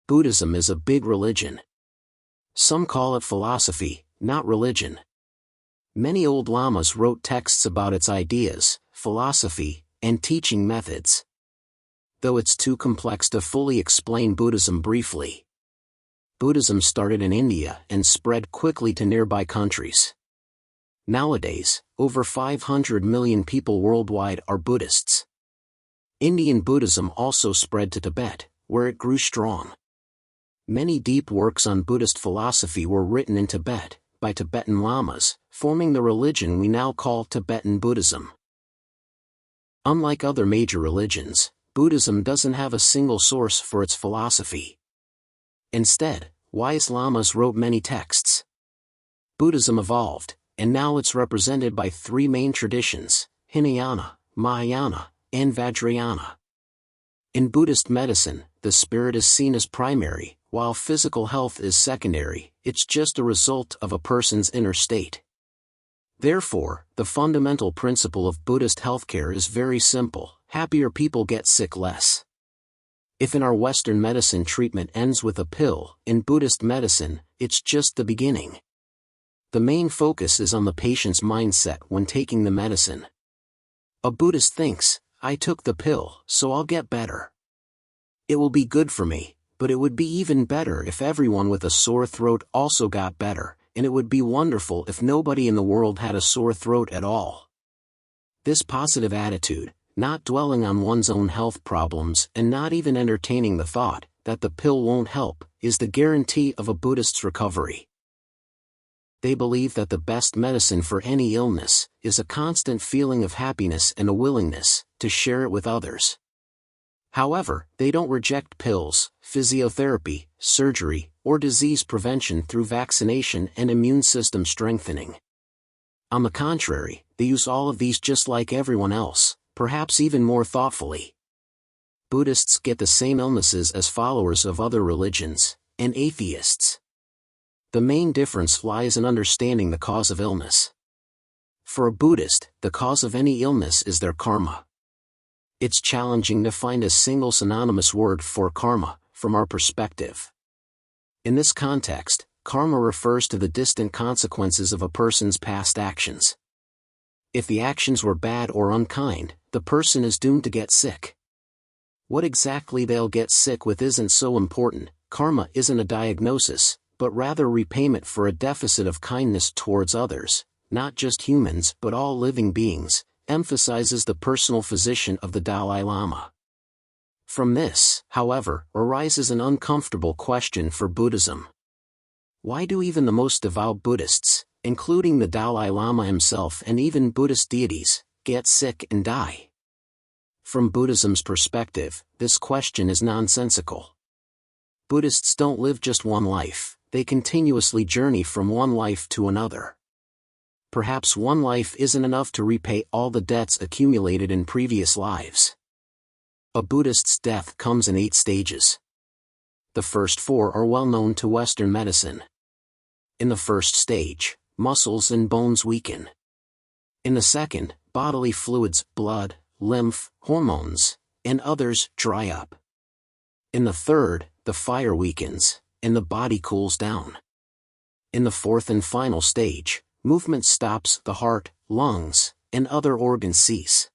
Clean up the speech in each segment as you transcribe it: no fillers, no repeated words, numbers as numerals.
Buddhism is a big religion. Some call it philosophy, not religion. Many old lamas wrote texts about its ideas, philosophy, and teaching methods. Though it's too complex to fully explain Buddhism briefly. Buddhism started in India and spread quickly to nearby countries. Nowadays, over 500 million people worldwide are Buddhists. Indian Buddhism also spread to Tibet, where it grew strong. Many deep works on Buddhist philosophy were written in Tibet, by Tibetan lamas, forming the religion we now call Tibetan Buddhism. Unlike other major religions, Buddhism doesn't have a single source for its philosophy. Instead, wise lamas wrote many texts. Buddhism evolved, and now it's represented by three main traditions: Hinayana, Mahayana, and Vajrayana. In Buddhist medicine, the spirit is seen as primary, while physical health is secondary. It's just a result of a person's inner state. Therefore, the fundamental principle of Buddhist healthcare is very simple: happier people get sick less. If in our Western medicine treatment ends with a pill, in Buddhist medicine, it's just the beginning. The main focus is on the patient's mindset when taking the medicine. A Buddhist thinks, I took the pill, so I'll get better. It will be good for me, but it would be even better if everyone with a sore throat also got better, and it would be wonderful if nobody in the world had a sore throat at all. This positive attitude, not dwelling on one's own health problems and not even entertaining the thought that the pill won't help, is the guarantee of a Buddhist's recovery. They believe that the best medicine for any illness is a constant feeling of happiness and a willingness to share it with others. However, they don't reject pills, physiotherapy, surgery, or disease prevention through vaccination and immune system strengthening. On the contrary, they use all of these just like everyone else, perhaps even more thoughtfully. Buddhists get the same illnesses as followers of other religions, and atheists. The main difference lies in understanding the cause of illness. For a Buddhist, the cause of any illness is their karma. It's challenging to find a single synonymous word for karma, from our perspective. In this context, karma refers to the distant consequences of a person's past actions. If the actions were bad or unkind, the person is doomed to get sick. What exactly they'll get sick with isn't so important. Karma isn't a diagnosis, but rather repayment for a deficit of kindness towards others, not just humans but all living beings, emphasizes the personal physician of the Dalai Lama. From this, however, arises an uncomfortable question for Buddhism. Why do even the most devout Buddhists, including the Dalai Lama himself and even Buddhist deities, get sick and die? From Buddhism's perspective, this question is nonsensical. Buddhists don't live just one life, they continuously journey from one life to another. Perhaps one life isn't enough to repay all the debts accumulated in previous lives. A Buddhist's death comes in 8 stages. The first 4 are well known to Western medicine. In the first stage, muscles and bones weaken. In the second, bodily fluids, blood, lymph, hormones, and others dry up. In the third, the fire weakens, and the body cools down. In the fourth and final stage, movement stops, the heart, lungs, and other organs cease.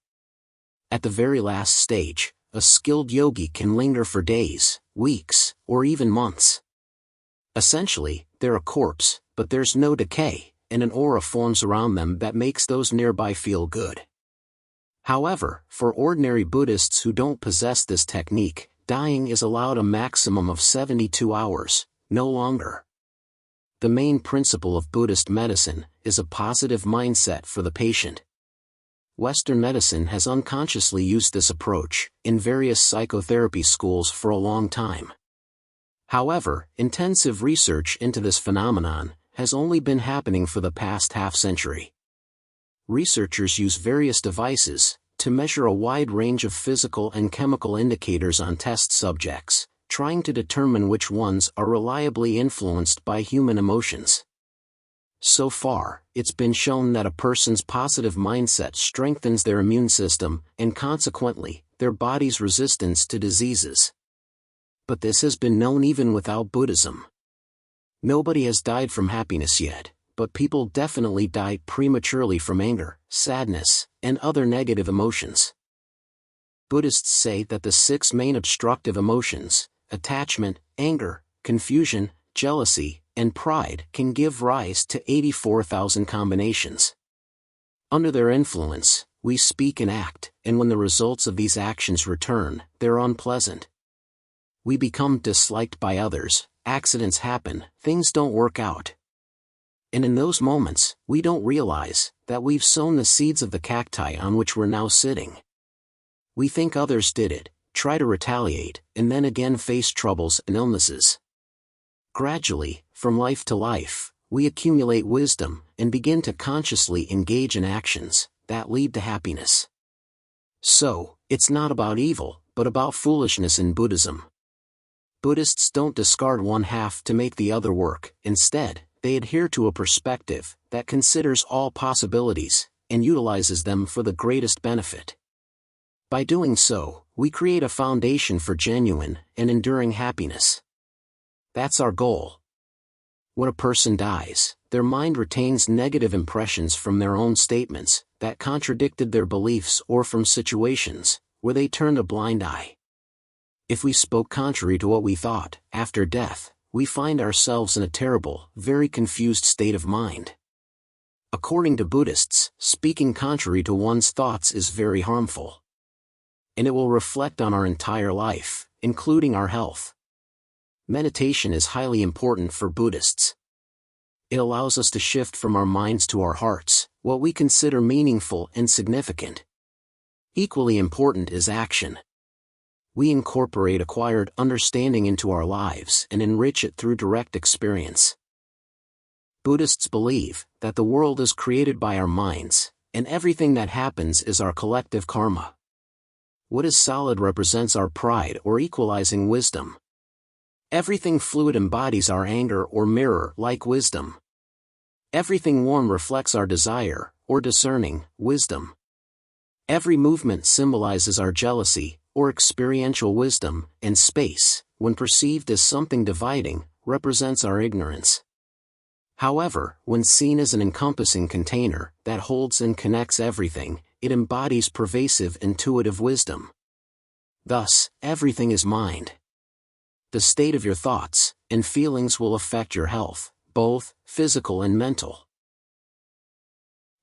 At the very last stage, a skilled yogi can linger for days, weeks, or even months. Essentially, they're a corpse, but there's no decay, and an aura forms around them that makes those nearby feel good. However, for ordinary Buddhists who don't possess this technique, dying is allowed a maximum of 72 hours, no longer. The main principle of Buddhist medicine is a positive mindset for the patient. Western medicine has unconsciously used this approach in various psychotherapy schools for a long time. However, intensive research into this phenomenon has only been happening for the past half-century. Researchers use various devices to measure a wide range of physical and chemical indicators on test subjects, trying to determine which ones are reliably influenced by human emotions. So far, it's been shown that a person's positive mindset strengthens their immune system and consequently, their body's resistance to diseases. But this has been known even without Buddhism. Nobody has died from happiness yet, but people definitely die prematurely from anger, sadness, and other negative emotions. Buddhists say that the 6 main obstructive emotions, attachment, anger, confusion, jealousy, and pride, can give rise to 84,000 combinations. Under their influence, we speak and act, and when the results of these actions return, they're unpleasant. We become disliked by others, accidents happen, things don't work out. And in those moments, we don't realize that we've sown the seeds of the cacti on which we're now sitting. We think others did it, try to retaliate, and then again face troubles and illnesses. Gradually, from life to life, we accumulate wisdom and begin to consciously engage in actions that lead to happiness. So, it's not about evil, but about foolishness in Buddhism. Buddhists don't discard one half to make the other work. Instead, they adhere to a perspective that considers all possibilities and utilizes them for the greatest benefit. By doing so, we create a foundation for genuine and enduring happiness. That's our goal. When a person dies, their mind retains negative impressions from their own statements that contradicted their beliefs or from situations where they turned a blind eye. If we spoke contrary to what we thought, after death, we find ourselves in a terrible, very confused state of mind. According to Buddhists, speaking contrary to one's thoughts is very harmful. And it will reflect on our entire life, including our health. Meditation is highly important for Buddhists. It allows us to shift from our minds to our hearts, what we consider meaningful and significant. Equally important is action. We incorporate acquired understanding into our lives and enrich it through direct experience. Buddhists believe that the world is created by our minds, and everything that happens is our collective karma. What is solid represents our pride or equalizing wisdom. Everything fluid embodies our anger or mirror like wisdom. Everything warm reflects our desire, or discerning, wisdom. Every movement symbolizes our jealousy, or experiential wisdom, and space, when perceived as something dividing, represents our ignorance. However, when seen as an encompassing container that holds and connects everything, it embodies pervasive intuitive wisdom. Thus, everything is mind. The state of your thoughts and feelings will affect your health, both physical and mental.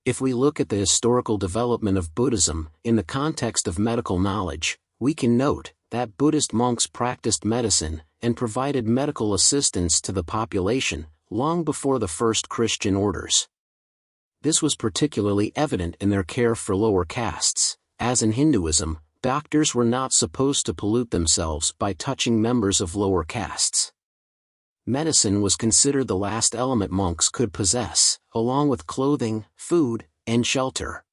If we look at the historical development of Buddhism in the context of medical knowledge, we can note that Buddhist monks practiced medicine and provided medical assistance to the population long before the first Christian orders. This was particularly evident in their care for lower castes, as in Hinduism, doctors were not supposed to pollute themselves by touching members of lower castes. Medicine was considered the last element monks could possess, along with clothing, food, and shelter.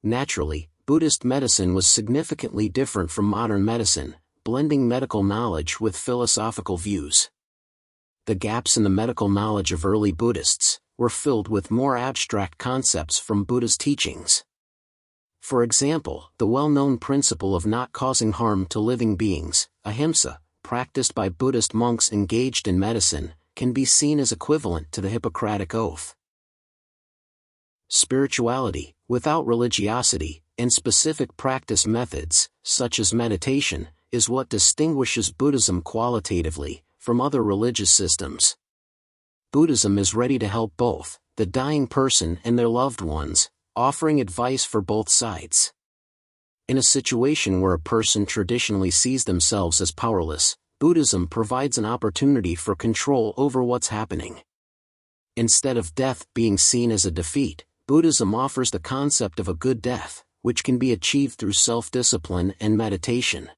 Naturally, Buddhist medicine was significantly different from modern medicine, blending medical knowledge with philosophical views. The gaps in the medical knowledge of early Buddhists were filled with more abstract concepts from Buddha's teachings. For example, the well-known principle of not causing harm to living beings, ahimsa, practiced by Buddhist monks engaged in medicine, can be seen as equivalent to the Hippocratic Oath. Spirituality, without religiosity, and specific practice methods, such as meditation, is what distinguishes Buddhism qualitatively from other religious systems. Buddhism is ready to help both the dying person and their loved ones, offering advice for both sides. In a situation where a person traditionally sees themselves as powerless, Buddhism provides an opportunity for control over what's happening. Instead of death being seen as a defeat, Buddhism offers the concept of a good death, which can be achieved through self-discipline and meditation.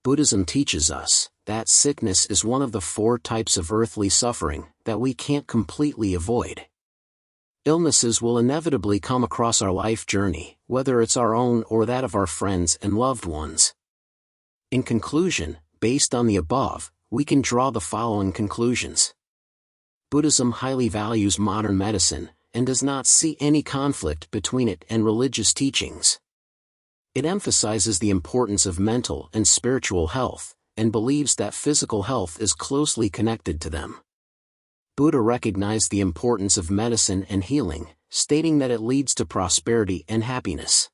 Buddhism teaches us that sickness is one of the 4 types of earthly suffering that we can't completely avoid. Illnesses will inevitably come across our life journey, whether it's our own or that of our friends and loved ones. In conclusion, based on the above, we can draw the following conclusions. Buddhism highly values modern medicine, and does not see any conflict between it and religious teachings. It emphasizes the importance of mental and spiritual health, and believes that physical health is closely connected to them. Buddha recognized the importance of medicine and healing, stating that it leads to prosperity and happiness.